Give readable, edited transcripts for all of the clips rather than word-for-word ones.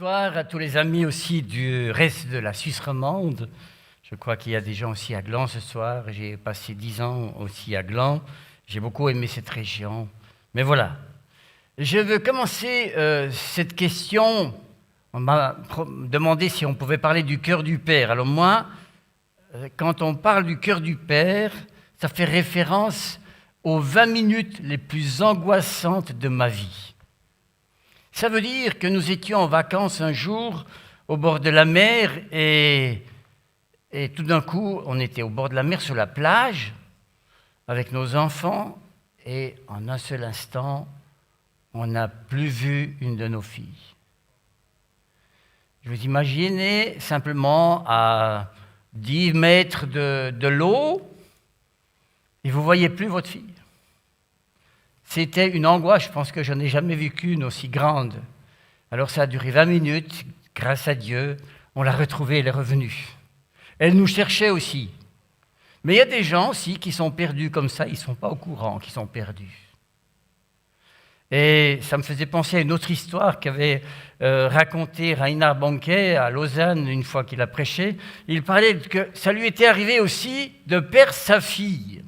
Bonsoir à tous les amis aussi du reste de la Suisse romande. Je crois qu'il y a des gens aussi à Gland ce soir. J'ai passé 10 ans aussi à Gland. J'ai beaucoup aimé cette région. Mais voilà, je veux commencer cette question. On m'a demandé si on pouvait parler du cœur du Père. Alors moi, quand on parle du cœur du Père, ça fait référence aux 20 minutes les plus angoissantes de ma vie. Ça veut dire que nous étions en vacances un jour au bord de la mer et tout d'un coup, on était au bord de la mer sur la plage avec nos enfants et en un seul instant, on n'a plus vu une de nos filles. Je vous imaginez simplement à 10 mètres de l'eau et vous ne voyez plus votre fille. C'était une angoisse, je pense que je n'ai jamais vécu une aussi grande. Alors ça a duré 20 minutes, grâce à Dieu, on l'a retrouvée, elle est revenue. Elle nous cherchait aussi. Mais il y a des gens aussi qui sont perdus comme ça, ils ne sont pas au courant qu'ils sont perdus. Et ça me faisait penser à une autre histoire qu'avait racontée Reinhard Bonnke à Lausanne une fois qu'il a prêché. Il parlait que ça lui était arrivé aussi de perdre sa fille.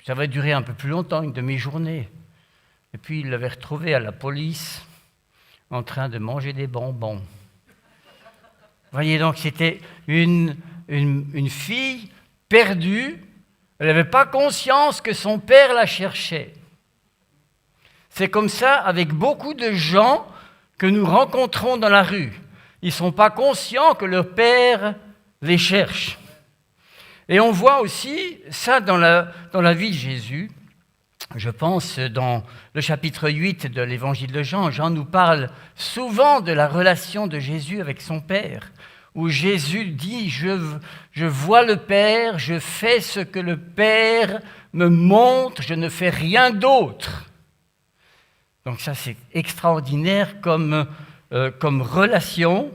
Ça va durer un peu plus longtemps, une demi-journée. Et puis il l'avait retrouvée à la police en train de manger des bonbons. Vous voyez, donc c'était une fille perdue. Elle n'avait pas conscience que son père la cherchait. C'est comme ça avec beaucoup de gens que nous rencontrons dans la rue. Ils ne sont pas conscients que leur père les cherche. Et on voit aussi ça dans la vie de Jésus. Je pense dans le chapitre 8 de l'évangile de Jean, Jean nous parle souvent de la relation de Jésus avec son Père, où Jésus dit « Je vois le Père, je fais ce que le Père me montre, je ne fais rien d'autre. » Donc ça c'est extraordinaire comme relation.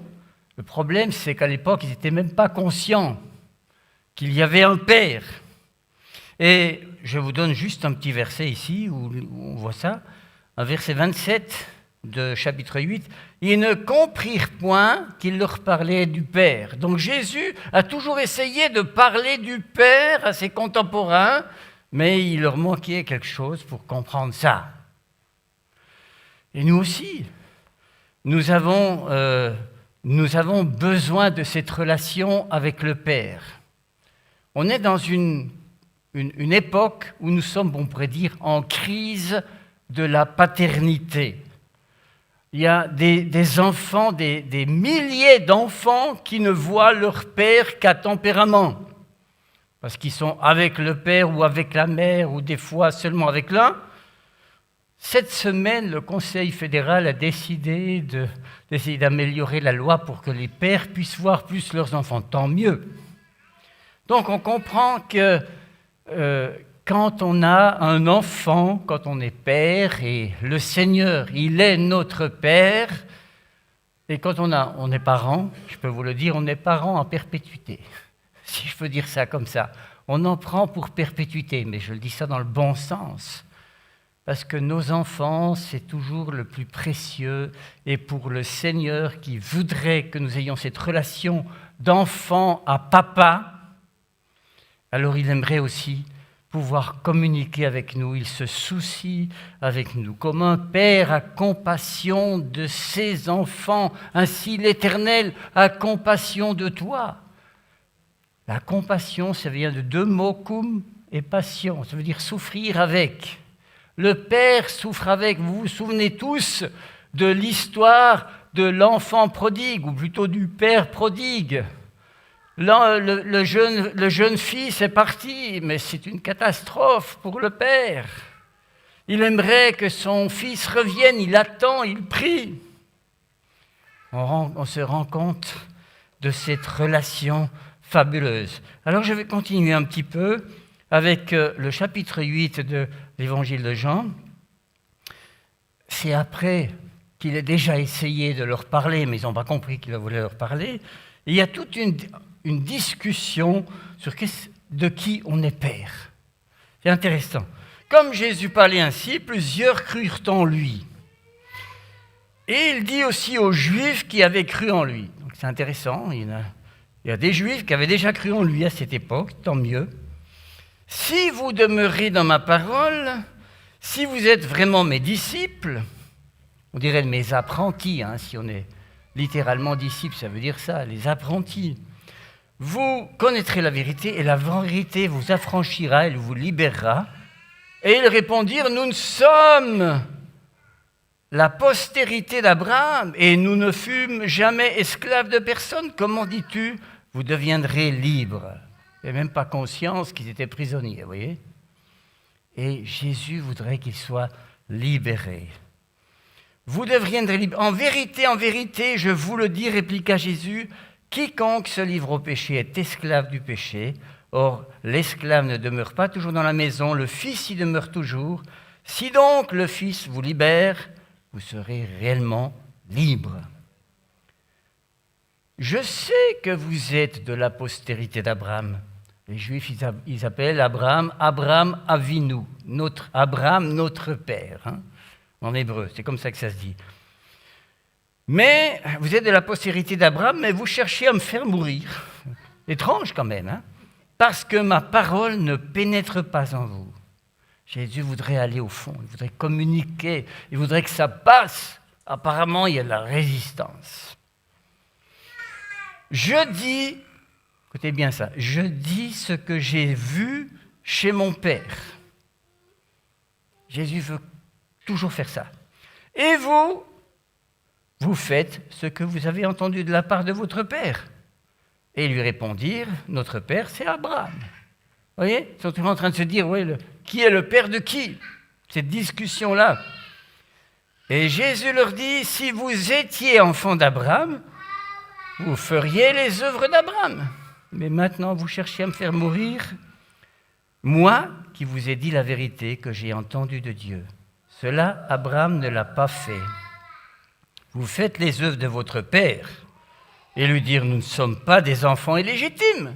Le problème c'est qu'à l'époque ils n'étaient même pas conscients qu'il y avait un Père. Et je vous donne juste un petit verset ici, où on voit ça, un verset 27 de chapitre 8. « Ils ne comprirent point qu'il leur parlait du Père. » Donc Jésus a toujours essayé de parler du Père à ses contemporains, mais il leur manquait quelque chose pour comprendre ça. Et nous aussi, nous avons besoin de cette relation avec le Père. On est dans une époque où nous sommes, on pourrait dire, en crise de la paternité. Il y a des enfants, des milliers d'enfants qui ne voient leur père qu'à tempérament. Parce qu'ils sont avec le père ou avec la mère, ou des fois seulement avec l'un. Cette semaine, le Conseil fédéral a décidé d'essayer d'améliorer la loi pour que les pères puissent voir plus leurs enfants. Tant mieux. Donc on comprend que quand on a un enfant, quand on est père, et le Seigneur, il est notre Père, et quand on est parent, je peux vous le dire, on est parent en perpétuité, si je peux dire ça comme ça. On en prend pour perpétuité, mais je le dis ça dans le bon sens, parce que nos enfants, c'est toujours le plus précieux, et pour le Seigneur qui voudrait que nous ayons cette relation d'enfant à papa, alors il aimerait aussi pouvoir communiquer avec nous, il se soucie avec nous. Comme un père a compassion de ses enfants, ainsi l'Éternel a compassion de toi. La compassion, ça vient de 2 mots, cum et passion, ça veut dire souffrir avec. Le père souffre avec. Vous vous souvenez tous de l'histoire de l'enfant prodigue, ou plutôt du père prodigue. Le jeune fils est parti, mais c'est une catastrophe pour le père. Il aimerait que son fils revienne, il attend, il prie. On se rend compte de cette relation fabuleuse. Alors je vais continuer un petit peu avec le chapitre 8 de l'évangile de Jean. C'est après qu'il ait déjà essayé de leur parler, mais ils n'ont pas compris qu'il voulait leur parler. Et il y a toute une discussion sur de qui on est père. C'est intéressant. Comme Jésus parlait ainsi, plusieurs crurent en lui. Et il dit aussi aux Juifs qui avaient cru en lui. Donc c'est intéressant, il y a des Juifs qui avaient déjà cru en lui à cette époque, tant mieux. Si vous demeurez dans ma parole, si vous êtes vraiment mes disciples, on dirait mes apprentis, si on est littéralement disciples, ça veut dire ça, les apprentis. Vous connaîtrez la vérité et la vérité vous affranchira, elle vous libérera. Et ils répondirent, nous ne sommes la postérité d'Abraham et nous ne fûmes jamais esclaves de personne. Comment dis-tu, vous deviendrez libres? Ils n'avaient même pas conscience qu'ils étaient prisonniers, vous voyez? Et Jésus voudrait qu'ils soient libérés. Vous deviendrez libres. En vérité, je vous le dis, répliqua Jésus, quiconque se livre au péché est esclave du péché. Or, l'esclave ne demeure pas toujours dans la maison, le Fils y demeure toujours. Si donc le Fils vous libère, vous serez réellement libre. Je sais que vous êtes de la postérité d'Abraham. Les Juifs, ils appellent Abraham Avinu, notre père, en hébreu, c'est comme ça que ça se dit. Mais vous êtes de la postérité d'Abraham, mais vous cherchez à me faire mourir. Étrange quand même, parce que ma parole ne pénètre pas en vous. Jésus voudrait aller au fond, il voudrait communiquer, il voudrait que ça passe. Apparemment, il y a de la résistance. Je dis, écoutez bien ça, je dis ce que j'ai vu chez mon Père. Jésus veut toujours faire ça. Et vous faites ce que vous avez entendu de la part de votre Père. Et ils lui répondirent, notre Père, c'est Abraham. Vous voyez, ils sont toujours en train de se dire, qui est le Père de qui? Cette discussion-là. Et Jésus leur dit, si vous étiez enfant d'Abraham, vous feriez les œuvres d'Abraham. Mais maintenant, vous cherchez à me faire mourir. Moi, qui vous ai dit la vérité que j'ai entendue de Dieu. Cela, Abraham ne l'a pas fait. Vous faites les œuvres de votre père. Et lui dire, nous ne sommes pas des enfants illégitimes.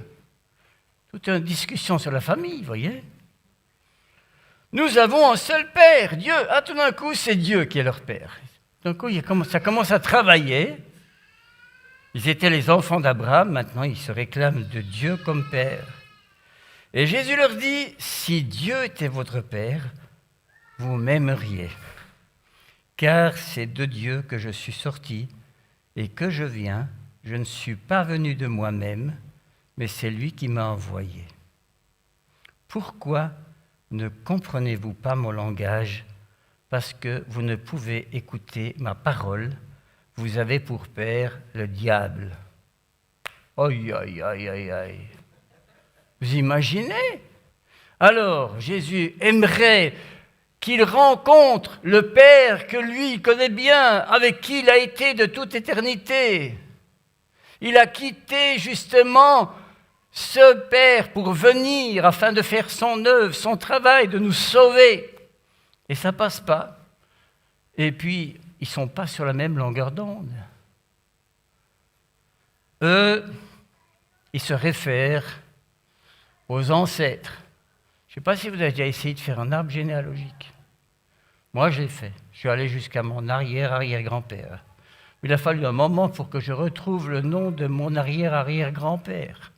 Toute une discussion sur la famille, vous voyez. Nous avons un seul père, Dieu. Ah, tout d'un coup, c'est Dieu qui est leur père. D'un coup, ça commence à travailler. Ils étaient les enfants d'Abraham, maintenant ils se réclament de Dieu comme père. Et Jésus leur dit, si Dieu était votre père, vous m'aimeriez. Car c'est de Dieu que je suis sorti et que je viens. Je ne suis pas venu de moi-même, mais c'est lui qui m'a envoyé. Pourquoi ne comprenez-vous pas mon langage? Parce que vous ne pouvez écouter ma parole. Vous avez pour père le diable. Aïe, aïe, aïe, aïe, aïe. Vous imaginez? Alors, Jésus aimerait qu'il rencontre le Père que lui connaît bien, avec qui il a été de toute éternité. Il a quitté justement ce Père pour venir afin de faire son œuvre, son travail, de nous sauver. Et ça ne passe pas. Et puis, ils ne sont pas sur la même longueur d'onde. Eux, ils se réfèrent aux ancêtres. Je ne sais pas si vous avez déjà essayé de faire un arbre généalogique. Moi, je l'ai fait. Je suis allé jusqu'à mon arrière-arrière-grand-père. Il a fallu un moment pour que je retrouve le nom de mon arrière-arrière-grand-père.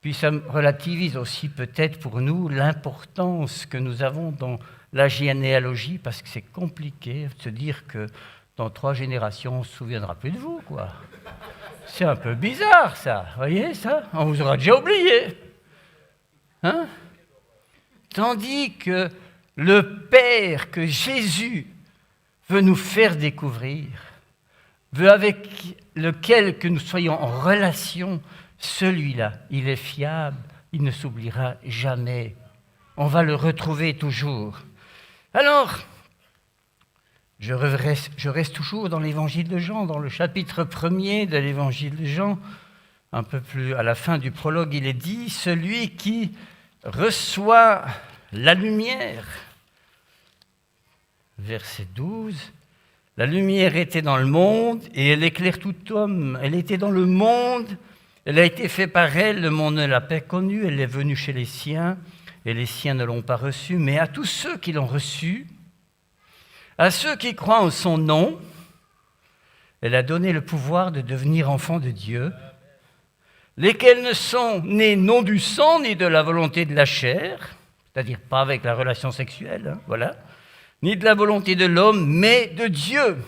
Puis ça relativise aussi peut-être pour nous l'importance que nous avons dans la généalogie, parce que c'est compliqué de se dire que dans 3 générations, on ne se souviendra plus de vous, quoi. C'est un peu bizarre, ça. Vous voyez, ça? On vous aura déjà oublié. Tandis que le Père que Jésus veut nous faire découvrir, veut avec lequel que nous soyons en relation, celui-là, il est fiable, il ne s'oubliera jamais. On va le retrouver toujours. Alors, je reste toujours dans l'évangile de Jean, dans le chapitre 1er de l'évangile de Jean. Un peu plus à la fin du prologue, il est dit, celui qui reçoit la lumière. Verset 12. La lumière était dans le monde et elle éclaire tout homme. Elle était dans le monde, elle a été faite par elle, le monde ne l'a pas connue, elle est venue chez les siens et les siens ne l'ont pas reçue. Mais à tous ceux qui l'ont reçue, à ceux qui croient en son nom, Elle a donné le pouvoir de devenir enfants de Dieu, lesquels ne sont nés non du sang ni de la volonté de la chair, c'est-à-dire pas avec la relation sexuelle, voilà, ni de la volonté de l'homme, mais de Dieu.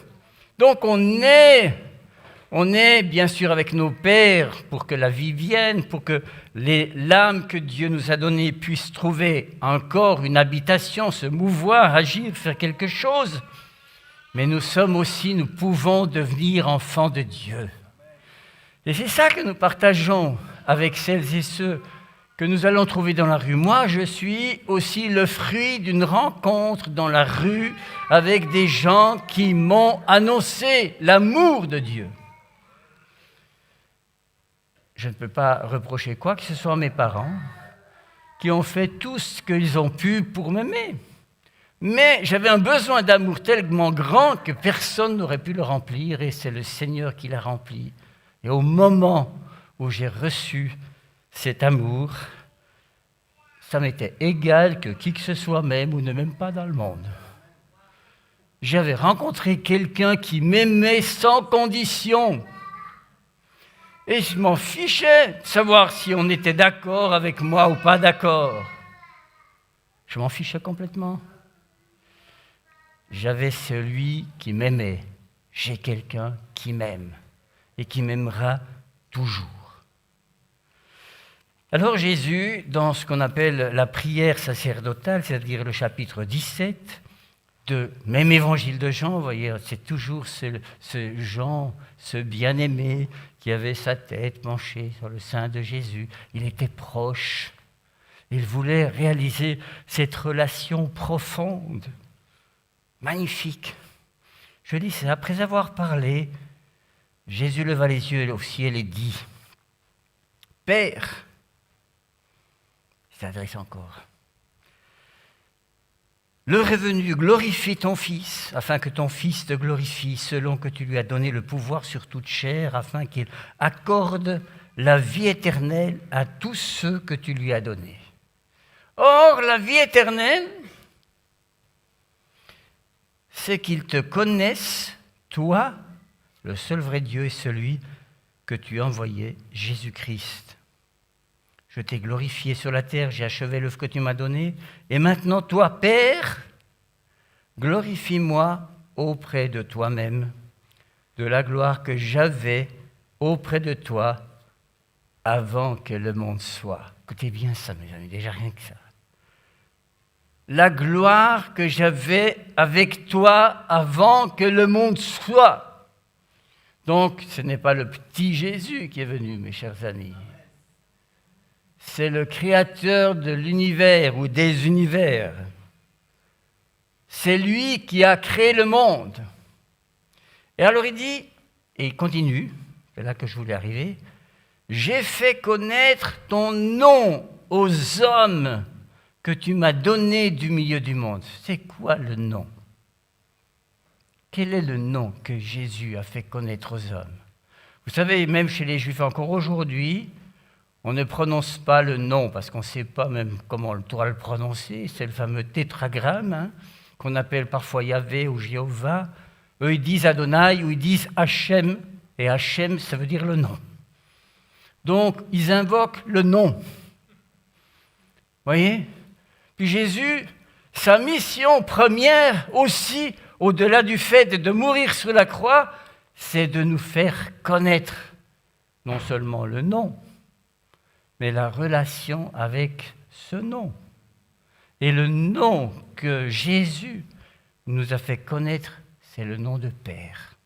Donc on est bien sûr avec nos pères pour que la vie vienne, pour que l'âme que Dieu nous a donnée puisse trouver encore une habitation, se mouvoir, agir, faire quelque chose. Mais nous pouvons devenir enfants de Dieu. Et c'est ça que nous partageons avec celles et ceux que nous allons trouver dans la rue. Moi, je suis aussi le fruit d'une rencontre dans la rue avec des gens qui m'ont annoncé l'amour de Dieu. Je ne peux pas reprocher quoi que ce soit à mes parents, qui ont fait tout ce qu'ils ont pu pour m'aimer. Mais j'avais un besoin d'amour tellement grand que personne n'aurait pu le remplir, et c'est le Seigneur qui l'a rempli. Et au moment où j'ai reçu cet amour, ça m'était égal que qui que ce soit m'aime ou ne m'aime pas dans le monde. J'avais rencontré quelqu'un qui m'aimait sans condition. Et je m'en fichais de savoir si on était d'accord avec moi ou pas d'accord. Je m'en fichais complètement. J'avais celui qui m'aimait. J'ai quelqu'un qui m'aime et qui m'aimera toujours. Alors Jésus, dans ce qu'on appelle la prière sacerdotale, c'est-à-dire le chapitre 17, de même évangile de Jean, vous voyez, c'est toujours ce Jean, ce bien-aimé qui avait sa tête penchée sur le sein de Jésus. Il était proche. Il voulait réaliser cette relation profonde, magnifique. Je dis, c'est après avoir parlé, Jésus leva les yeux au ciel et dit, « Père », il s'adresse encore, « l'heure est venue, glorifie ton Fils, afin que ton Fils te glorifie, selon que tu lui as donné le pouvoir sur toute chair, afin qu'il accorde la vie éternelle à tous ceux que tu lui as donnés. » Or, la vie éternelle, c'est qu'ils te connaissent, toi, le seul vrai Dieu, et celui que tu as envoyé, Jésus-Christ. Je t'ai glorifié sur la terre, j'ai achevé l'œuvre que tu m'as donnée, et maintenant, toi, Père, glorifie-moi auprès de toi-même, de la gloire que j'avais auprès de toi avant que le monde soit. Écoutez bien ça, mes amis, déjà rien que ça. La gloire que j'avais avec toi avant que le monde soit. Donc, ce n'est pas le petit Jésus qui est venu, mes chers amis. C'est le créateur de l'univers ou des univers. C'est lui qui a créé le monde. Et alors il dit, et il continue, c'est là que je voulais arriver, « J'ai fait connaître ton nom aux hommes que tu m'as donné du milieu du monde. » C'est quoi le nom? Quel est le nom que Jésus a fait connaître aux hommes? Vous savez, même chez les Juifs encore aujourd'hui, on ne prononce pas le nom, parce qu'on ne sait pas même comment on doit le prononcer. C'est le fameux tétragramme, qu'on appelle parfois Yahvé ou Jéhovah. Eux, ils disent Adonai ou ils disent Hachem, et Hachem, ça veut dire le nom. Donc, ils invoquent le nom. Vous voyez? Puis Jésus, sa mission première aussi, au-delà du fait de mourir sur la croix, c'est de nous faire connaître non seulement le nom, mais la relation avec ce nom. Et le nom que Jésus nous a fait connaître, c'est le nom de Père.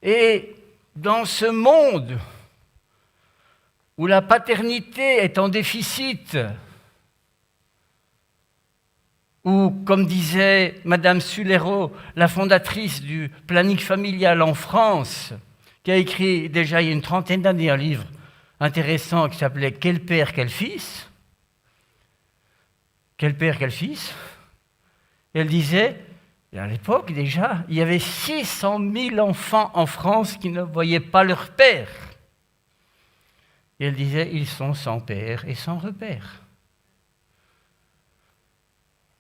Et dans ce monde où la paternité est en déficit, où, comme disait Madame Sulero, la fondatrice du planning familial en France, qui a écrit déjà il y a une trentaine d'années un livre intéressant qui s'appelait « Quel père, quel fils ?» Quel père, quel fils? Et elle disait, et à l'époque déjà, il y avait 600 000 enfants en France qui ne voyaient pas leur père. Et elle disait, ils sont sans père et sans repère.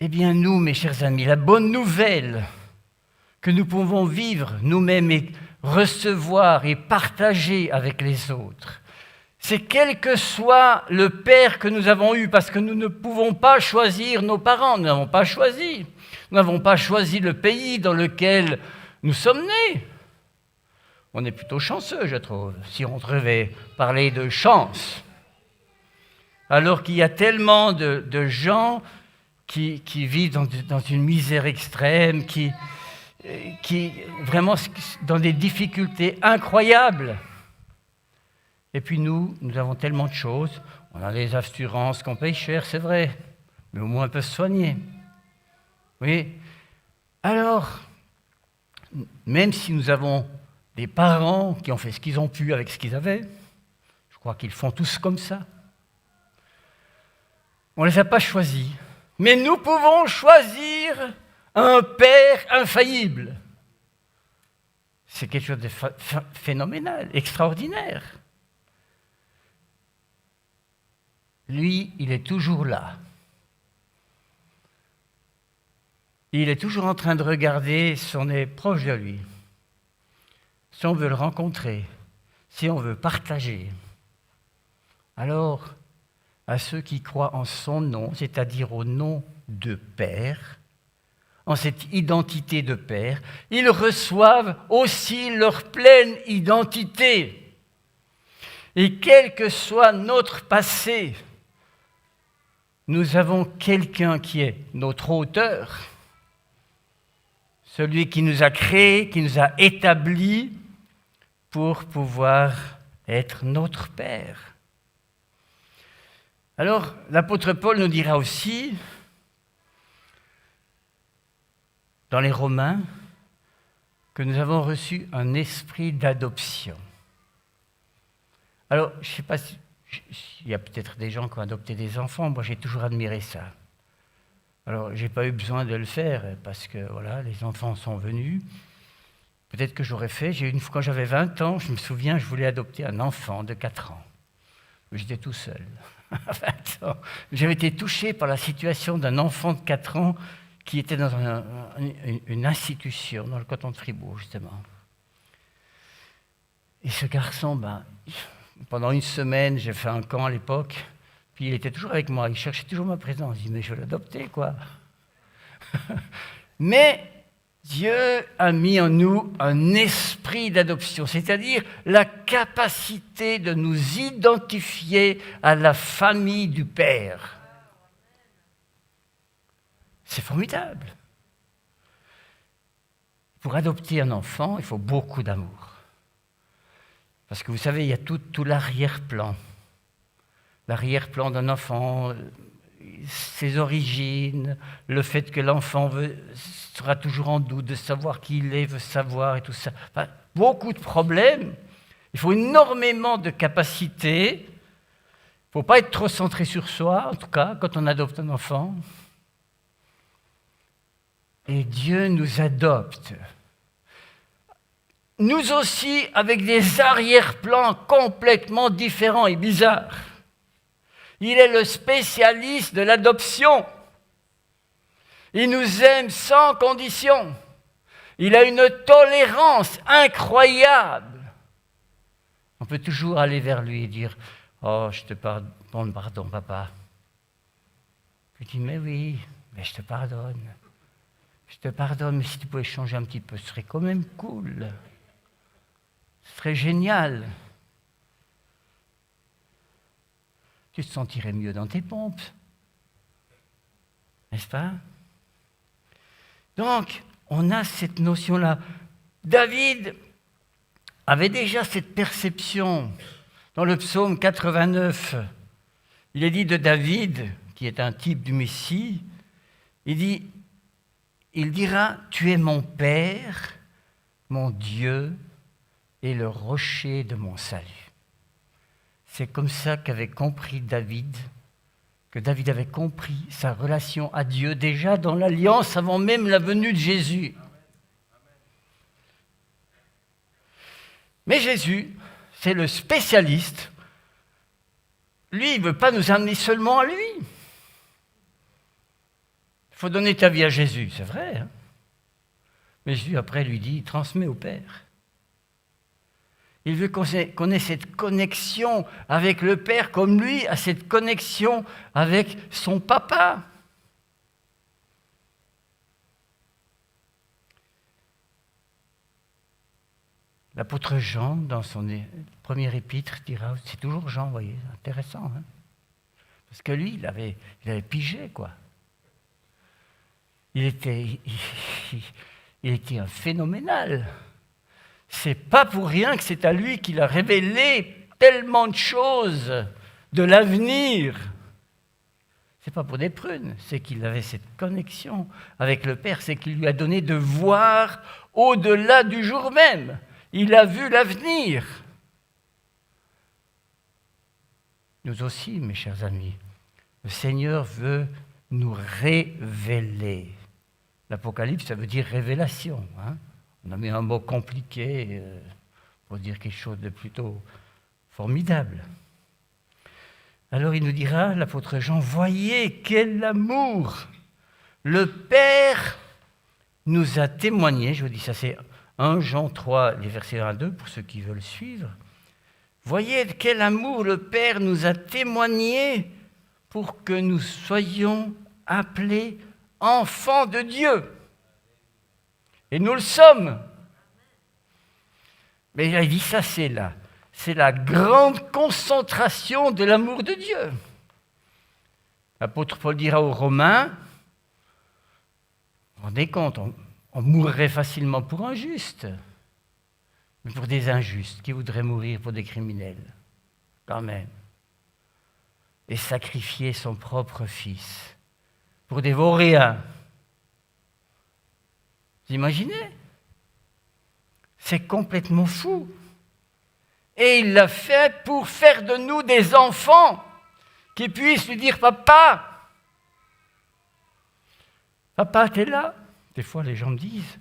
Eh bien nous, mes chers amis, la bonne nouvelle que nous pouvons vivre nous-mêmes et recevoir et partager avec les autres. C'est quel que soit le père que nous avons eu, parce que nous ne pouvons pas choisir nos parents, nous n'avons pas choisi. Nous n'avons pas choisi le pays dans lequel nous sommes nés. On est plutôt chanceux, je trouve, si on devait parler de chance. Alors qu'il y a tellement de gens qui vivent dans une misère extrême, qui vraiment dans des difficultés incroyables. Et puis nous avons tellement de choses. On a des assurances qu'on paye cher, c'est vrai, mais au moins on peut se soigner. Oui. Alors, même si nous avons des parents qui ont fait ce qu'ils ont pu avec ce qu'ils avaient, je crois qu'ils font tous comme ça. On ne les a pas choisis, mais nous pouvons choisir un père infaillible. C'est quelque chose de phénoménal, extraordinaire. Lui, il est toujours là. Il est toujours en train de regarder si on est proche de lui, si on veut le rencontrer, si on veut partager. Alors, à ceux qui croient en son nom, c'est-à-dire au nom de Père, en cette identité de Père, ils reçoivent aussi leur pleine identité. Et quel que soit notre passé, nous avons quelqu'un qui est notre auteur, celui qui nous a créés, qui nous a établis pour pouvoir être notre Père. Alors, l'apôtre Paul nous dira aussi, dans les Romains, que nous avons reçu un esprit d'adoption. Alors, je ne sais pas si il y a peut-être des gens qui ont adopté des enfants, moi j'ai toujours admiré ça. Alors, je n'ai pas eu besoin de le faire parce que voilà, les enfants sont venus. Peut-être que j'aurais fait. Une fois, quand j'avais 20 ans, je me souviens, je voulais adopter un enfant de 4 ans. J'étais tout seul. À 20 ans. J'avais été touché par la situation d'un enfant de 4 ans qui était dans une institution, dans le canton de Fribourg, justement. Et ce garçon, pendant une semaine, j'ai fait un camp à l'époque, puis il était toujours avec moi, il cherchait toujours ma présence. Je dis, mais je vais l'adopter, quoi. Mais Dieu a mis en nous un esprit d'adoption, c'est-à-dire la capacité de nous identifier à la famille du Père. C'est formidable. Pour adopter un enfant, il faut beaucoup d'amour. Parce que vous savez, il y a tout l'arrière-plan. L'arrière-plan d'un enfant, ses origines, le fait que l'enfant sera toujours en doute de savoir qui il est, veut savoir et tout ça. Enfin, beaucoup de problèmes. Il faut énormément de capacité. Il ne faut pas être trop centré sur soi, en tout cas, quand on adopte un enfant. Et Dieu nous adopte. Nous aussi, avec des arrière-plans complètement différents et bizarres. Il est le spécialiste de l'adoption. Il nous aime sans condition. Il a une tolérance incroyable. On peut toujours aller vers lui et dire « Oh, je te pardonne, papa. » Je dis « Mais oui, mais je te pardonne. Je te pardonne, mais si tu pouvais changer un petit peu, ce serait quand même cool. Ce serait génial. Tu te sentirais mieux dans tes pompes. N'est-ce pas? Donc, on a cette notion-là. David avait déjà cette perception. Dans le psaume 89, il est dit de David, qui est un type du Messie, il dira « Tu es mon Père, mon Dieu et le rocher de mon salut ». C'est comme ça qu'avait compris David, que David avait compris sa relation à Dieu déjà dans l'Alliance avant même la venue de Jésus. Mais Jésus, c'est le spécialiste. Lui, il ne veut pas nous amener seulement à lui. Il faut donner ta vie à Jésus, c'est vrai. Hein? Mais Jésus, après, lui dit, transmets au Père. Il veut qu'on ait cette connexion avec le Père, comme lui a cette connexion avec son papa. L'apôtre Jean, dans son premier épître, dira, c'est toujours Jean, vous voyez, intéressant, hein, parce que lui, il avait pigé, quoi. Il était un phénoménal. C'est pas pour rien que c'est à lui qu'il a révélé tellement de choses de l'avenir. C'est pas pour des prunes, c'est qu'il avait cette connexion avec le Père, c'est qu'il lui a donné de voir au-delà du jour même. Il a vu l'avenir. Nous aussi, mes chers amis, le Seigneur veut nous révéler. L'Apocalypse, ça veut dire révélation. Hein? On a mis un mot compliqué pour dire quelque chose de plutôt formidable. Alors il nous dira, l'apôtre Jean, voyez quel amour le Père nous a témoigné. Je vous dis ça, c'est 1 Jean 3, les versets 1 à 2, pour ceux qui veulent suivre. Voyez quel amour le Père nous a témoigné pour que nous soyons appelés enfants de Dieu. Et nous le sommes. Mais il dit ça, c'est la grande concentration de l'amour de Dieu. L'apôtre Paul dira aux Romains, vous vous rendez compte, on mourrait facilement pour un juste, mais pour des injustes, qui voudraient mourir pour des criminels, quand même. Et sacrifier son propre fils pour des vauriens. Vous imaginez? C'est complètement fou. Et il l'a fait pour faire de nous des enfants qui puissent lui dire « Papa, papa, t'es là ?» Des fois, les gens me disent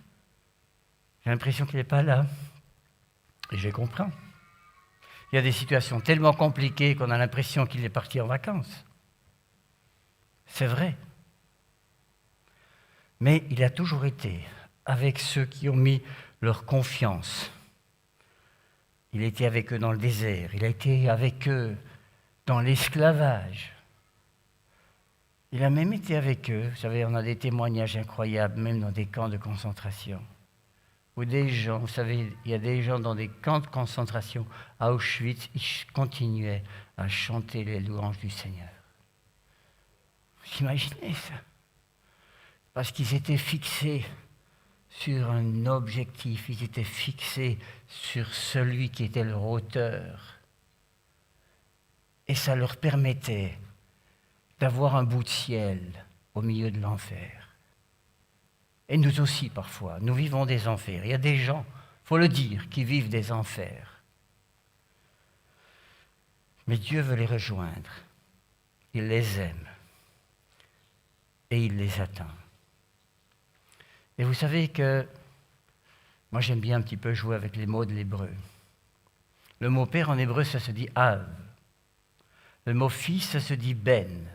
« J'ai l'impression qu'il n'est pas là. » Et je les comprends. Il y a des situations tellement compliquées qu'on a l'impression qu'il est parti en vacances. C'est vrai. Mais il a toujours été avec ceux qui ont mis leur confiance. Il était avec eux dans le désert, il a été avec eux dans l'esclavage. Il a même été avec eux, vous savez, on a des témoignages incroyables, même dans des camps de concentration. Où des gens, vous savez, il y a des gens dans des camps de concentration, à Auschwitz, ils continuaient à chanter les louanges du Seigneur. Vous imaginez ça? Parce qu'ils étaient fixés sur un objectif, ils étaient fixés sur celui qui était leur auteur. Et ça leur permettait d'avoir un bout de ciel au milieu de l'enfer. Et nous aussi, parfois, nous vivons des enfers. Il y a des gens, il faut le dire, qui vivent des enfers. Mais Dieu veut les rejoindre. Il les aime. Et il les attend. Et vous savez que, moi j'aime bien un petit peu jouer avec les mots de l'hébreu. Le mot père en hébreu, ça se dit Av. Le mot fils, ça se dit Ben.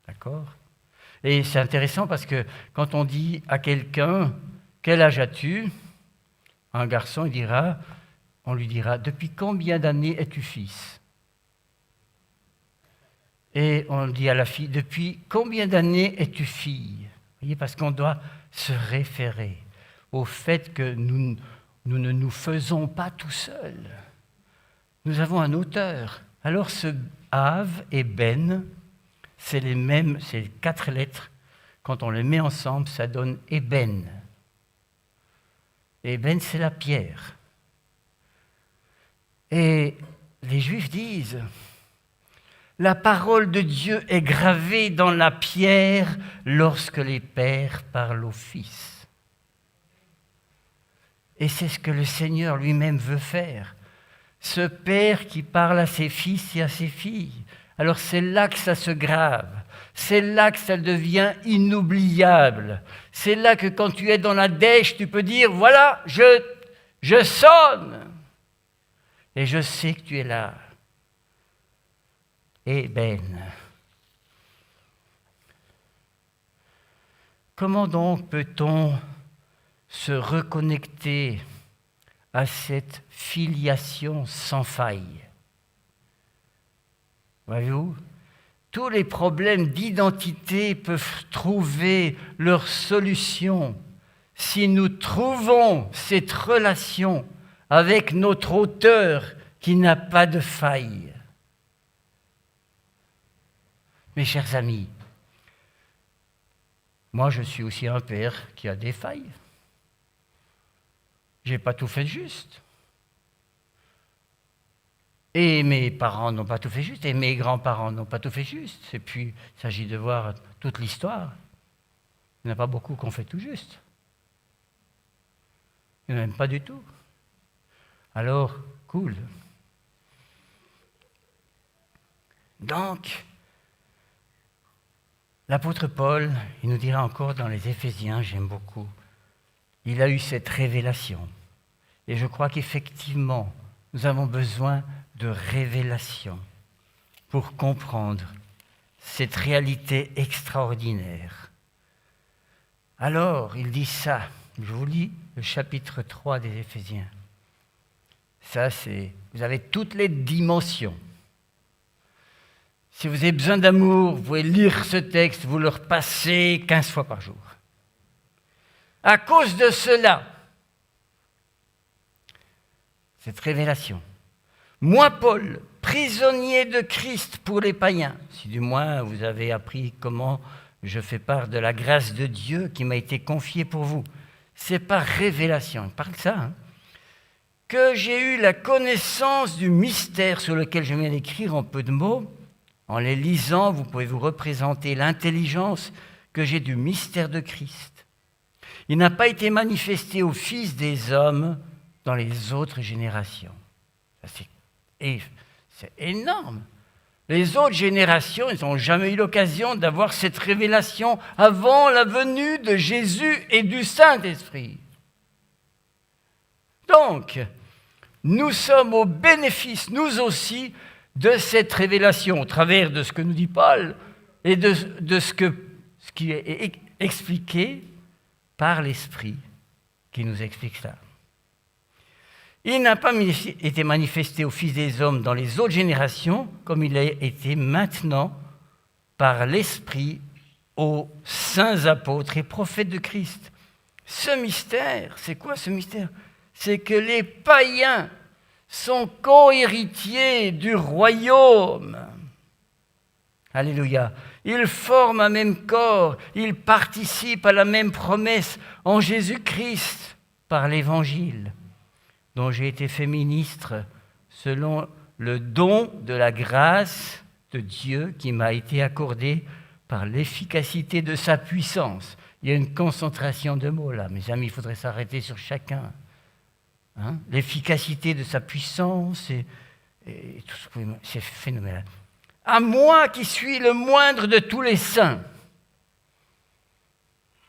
D'accord? Et c'est intéressant parce que quand on dit à quelqu'un, quel âge as-tu? Un garçon, on lui dira, depuis combien d'années es-tu fils? Et on dit à la fille, depuis combien d'années es-tu fille? Vous voyez, parce qu'on doit se référer au fait que nous ne nous faisons pas tout seuls. Nous avons un auteur. Alors ce Av et Ben, c'est les mêmes, c'est 4 lettres. Quand on les met ensemble, ça donne Eben. Eben, c'est la pierre. Et les Juifs disent, la parole de Dieu est gravée dans la pierre lorsque les pères parlent aux fils. Et c'est ce que le Seigneur lui-même veut faire. Ce père qui parle à ses fils et à ses filles. Alors c'est là que ça se grave. C'est là que ça devient inoubliable. C'est là que quand tu es dans la dèche, tu peux dire, voilà, je sonne. Et je sais que tu es là. Eben. Comment donc peut-on se reconnecter à cette filiation sans faille. Voyez-vous, tous les problèmes d'identité peuvent trouver leur solution si nous trouvons cette relation avec notre auteur qui n'a pas de faille. Mes chers amis, moi je suis aussi un père qui a des failles. Je n'ai pas tout fait juste. Et mes parents n'ont pas tout fait juste, et mes grands-parents n'ont pas tout fait juste. Et puis, il s'agit de voir toute l'histoire. Il n'y en a pas beaucoup qui ont fait tout juste. Il n'y en a même pas du tout. Alors, cool. Donc, l'apôtre Paul, il nous dira encore dans les Éphésiens, j'aime beaucoup, il a eu cette révélation. Et je crois qu'effectivement, nous avons besoin de révélation pour comprendre cette réalité extraordinaire. Alors, il dit ça, je vous lis le chapitre 3 des Éphésiens. Ça, vous avez toutes les dimensions. Si vous avez besoin d'amour, vous pouvez lire ce texte, vous le repassez 15 fois par jour. À cause de cela, cette révélation, moi, Paul, prisonnier de Christ pour les païens, si du moins vous avez appris comment je fais part de la grâce de Dieu qui m'a été confiée pour vous, c'est par révélation, il parle de ça, que j'ai eu la connaissance du mystère sur lequel je viens d'écrire en peu de mots. En les lisant, vous pouvez vous représenter l'intelligence que j'ai du mystère de Christ. Il n'a pas été manifesté aux fils des hommes dans les autres générations. C'est énorme. Les autres générations, ils n'ont jamais eu l'occasion d'avoir cette révélation avant la venue de Jésus et du Saint-Esprit. Donc, nous sommes au bénéfice, nous aussi, de cette révélation, au travers de ce que nous dit Paul et de ce qui est expliqué par l'Esprit qui nous explique ça. Il n'a pas été manifesté aux fils des hommes dans les autres générations, comme il a été maintenant par l'Esprit aux saints apôtres et prophètes de Christ. Ce mystère, c'est quoi ce mystère? C'est que les païens sont co-héritiers du royaume. Alléluia. Ils forment un même corps, ils participent à la même promesse en Jésus-Christ par l'Évangile, dont j'ai été fait ministre selon le don de la grâce de Dieu qui m'a été accordé par l'efficacité de sa puissance. Il y a une concentration de mots là, mes amis, il faudrait s'arrêter sur chacun. L'efficacité de sa puissance et tout ce, c'est phénoménal. À moi qui suis le moindre de tous les saints.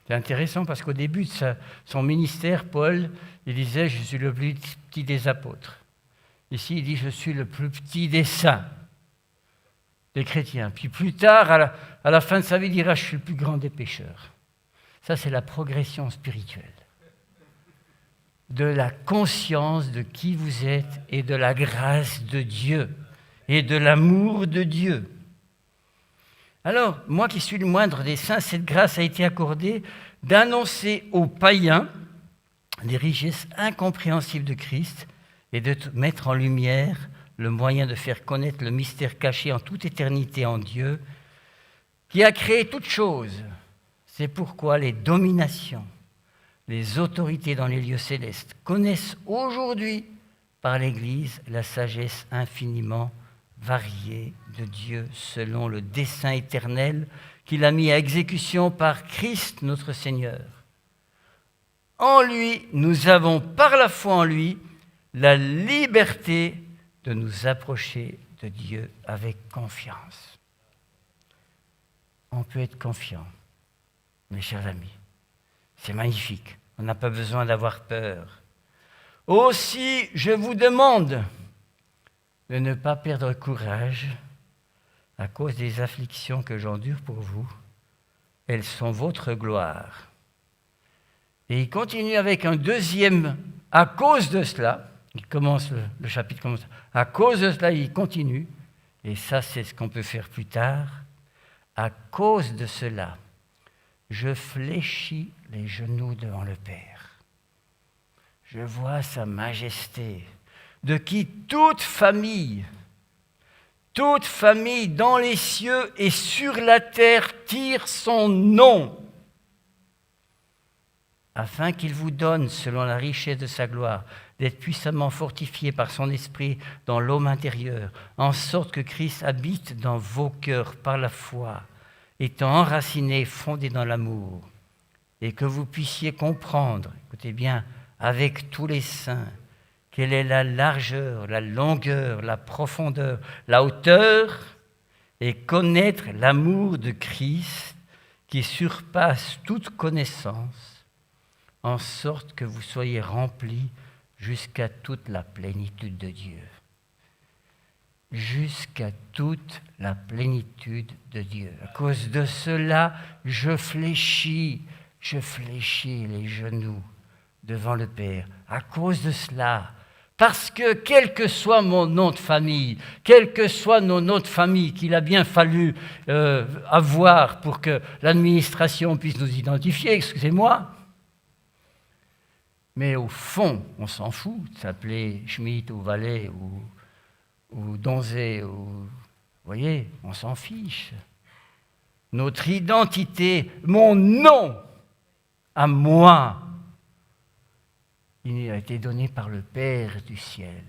C'est intéressant parce qu'au début de son ministère, Paul, il disait « Je suis le plus petit des apôtres ». Ici, il dit « Je suis le plus petit des saints », des chrétiens. Puis plus tard, à la fin de sa vie, il dira « Je suis le plus grand des pécheurs ». Ça, c'est la progression spirituelle. De la conscience de qui vous êtes et de la grâce de Dieu et de l'amour de Dieu. Alors, moi qui suis le moindre des saints, cette grâce a été accordée d'annoncer aux païens les richesses incompréhensibles de Christ et de mettre en lumière le moyen de faire connaître le mystère caché en toute éternité en Dieu, qui a créé toutes choses. C'est pourquoi les dominations, les autorités dans les lieux célestes connaissent aujourd'hui par l'Église la sagesse infiniment variée de Dieu selon le dessein éternel qu'il a mis à exécution par Christ notre Seigneur. En lui, nous avons par la foi en lui la liberté de nous approcher de Dieu avec confiance. On peut être confiant, mes chers amis. C'est magnifique. On n'a pas besoin d'avoir peur. Aussi, je vous demande de ne pas perdre courage à cause des afflictions que j'endure pour vous. Elles sont votre gloire. Et il continue avec un deuxième, à cause de cela, il commence, le chapitre commence, à cause de cela, il continue, et ça c'est ce qu'on peut faire plus tard, à cause de cela, je fléchis les genoux devant le Père. Je vois sa majesté, de qui toute famille dans les cieux et sur la terre tire son nom, afin qu'il vous donne, selon la richesse de sa gloire, d'être puissamment fortifiés par son esprit dans l'homme intérieur, en sorte que Christ habite dans vos cœurs par la foi, étant enraciné, fondé dans l'amour, et que vous puissiez comprendre, écoutez bien, avec tous les saints, quelle est la largeur, la longueur, la profondeur, la hauteur, et connaître l'amour de Christ qui surpasse toute connaissance, en sorte que vous soyez remplis jusqu'à toute la plénitude de Dieu. Jusqu'à toute la plénitude de Dieu. À cause de cela, je fléchis les genoux devant le Père. À cause de cela, parce que quel que soit mon nom de famille, quel que soit nos noms de famille qu'il a bien fallu avoir pour que l'administration puisse nous identifier, excusez-moi, mais au fond, on s'en fout de s'appeler Schmitt ou Vallée ou Donzé, vous voyez, on s'en fiche. Notre identité, mon nom, à moi, il a été donné par le Père du ciel.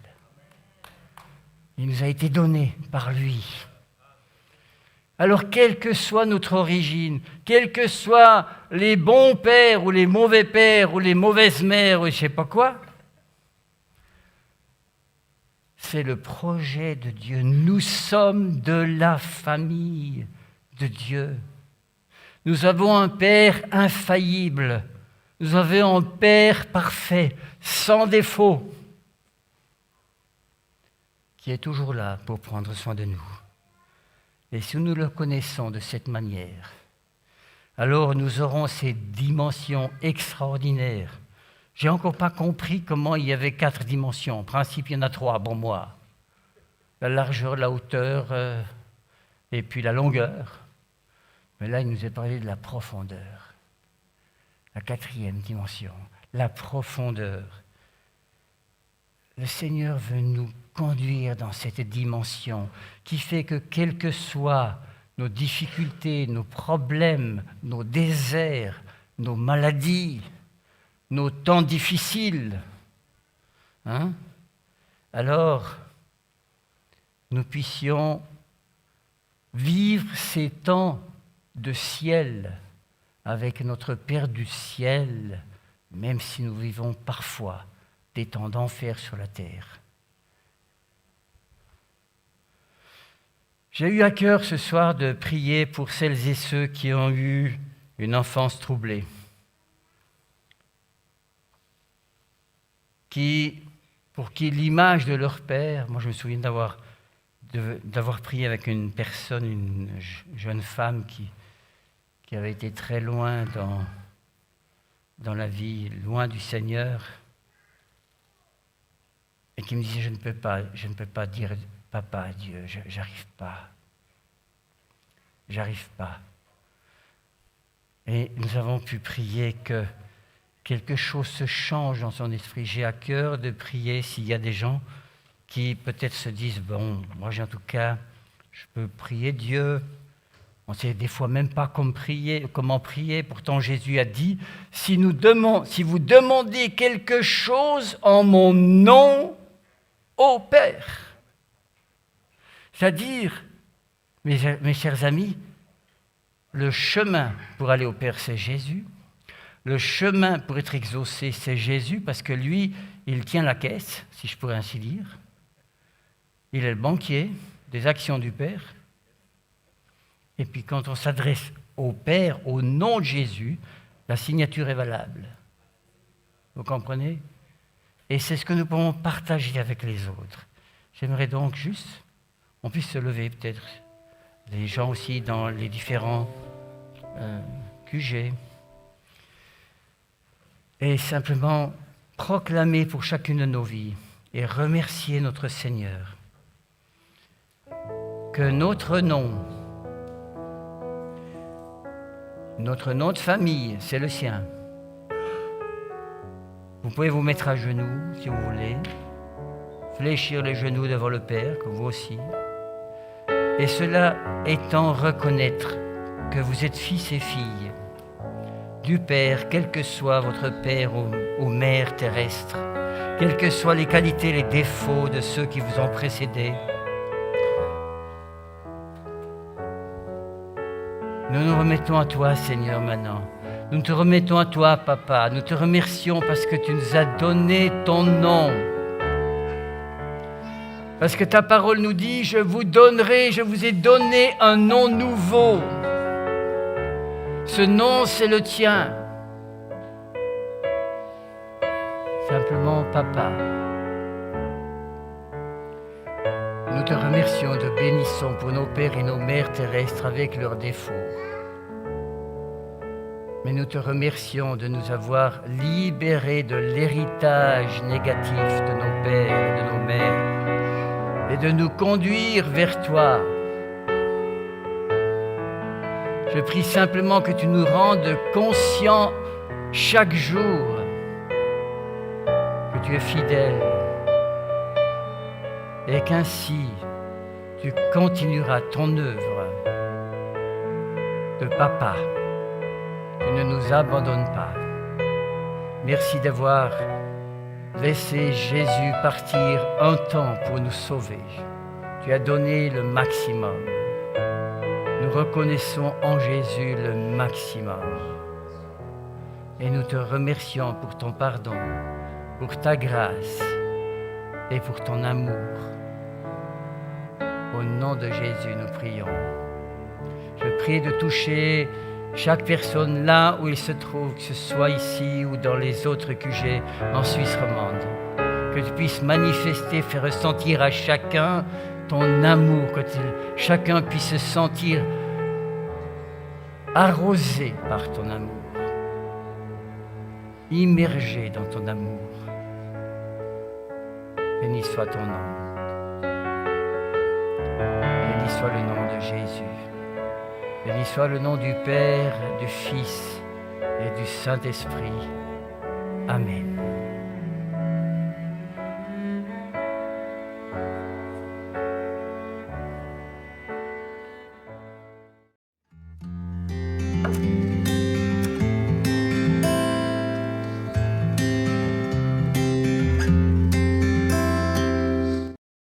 Il nous a été donné par lui. Alors, quelle que soit notre origine, quels que soient les bons pères ou les mauvais pères ou les mauvaises mères ou je ne sais pas quoi, c'est le projet de Dieu. Nous sommes de la famille de Dieu. Nous avons un Père infaillible. Nous avons un Père parfait, sans défaut, qui est toujours là pour prendre soin de nous. Et si nous le connaissons de cette manière, alors nous aurons ces dimensions extraordinaires. Je n'ai encore pas compris comment il y avait 4 dimensions. En principe, il y en a 3 pour moi. La largeur, la hauteur et puis la longueur. Mais là, il nous est parlé de la profondeur. La 4e dimension, la profondeur. Le Seigneur veut nous conduire dans cette dimension qui fait que quelles que soient nos difficultés, nos problèmes, nos déserts, nos maladies, nos temps difficiles, alors nous puissions vivre ces temps de ciel avec notre Père du ciel, même si nous vivons parfois des temps d'enfer sur la terre. J'ai eu à cœur ce soir de prier pour celles et ceux qui ont eu une enfance troublée, pour qui l'image de leur père, moi je me souviens d'avoir prié avec une personne, une jeune femme qui avait été très loin dans la vie, loin du Seigneur, et qui me disait, je ne peux pas dire papa à Dieu, j'arrive pas. Et nous avons pu prier que quelque chose se change dans son esprit. J'ai à cœur de prier s'il y a des gens qui peut-être se disent, bon, moi en tout cas, je peux prier Dieu. On ne sait des fois même pas comment prier. Pourtant Jésus a dit, si vous demandez quelque chose en mon nom au Père. C'est-à-dire, mes chers amis, le chemin pour aller au Père, c'est Jésus. Le chemin pour être exaucé, c'est Jésus, parce que lui, il tient la caisse, si je pourrais ainsi dire. Il est le banquier des actions du Père. Et puis quand on s'adresse au Père, au nom de Jésus, la signature est valable. Vous comprenez? Et c'est ce que nous pouvons partager avec les autres. J'aimerais donc juste, on puisse se lever peut-être, les gens aussi dans les différents QG. et simplement proclamer pour chacune de nos vies et remercier notre Seigneur que notre nom de famille, c'est le sien. Vous pouvez vous mettre à genoux si vous voulez, fléchir les genoux devant le Père, que vous aussi. Et cela étant reconnaître que vous êtes fils et filles du Père, quel que soit votre père ou mère terrestre, quelles que soient les qualités, les défauts de ceux qui vous ont précédés. Nous nous remettons à toi, Seigneur, maintenant. Nous te remettons à toi, Papa. Nous te remercions parce que tu nous as donné ton nom. Parce que ta parole nous dit, je vous ai donné un nom nouveau. Ce nom, c'est le tien. Simplement, Papa. Nous te remercions, te bénissons pour nos pères et nos mères terrestres avec leurs défauts. Mais nous te remercions de nous avoir libérés de l'héritage négatif de nos pères et de nos mères et de nous conduire vers toi. Je prie simplement que tu nous rendes conscients chaque jour que tu es fidèle et qu'ainsi tu continueras ton œuvre de papa. Tu ne nous abandonnes pas. Merci d'avoir laissé Jésus partir un temps pour nous sauver. Tu as donné le maximum. Nous reconnaissons en Jésus le maximum. Et nous te remercions pour ton pardon, pour ta grâce et pour ton amour. Au nom de Jésus, nous prions. Je prie de toucher chaque personne là où il se trouve, que ce soit ici ou dans les autres QG en Suisse romande. Que tu puisses manifester, faire ressentir à chacun ton amour, que chacun puisse se sentir arrosé par ton amour, immergé dans ton amour. Béni soit ton nom. Béni soit le nom de Jésus. Béni soit le nom du Père, du Fils et du Saint-Esprit. Amen.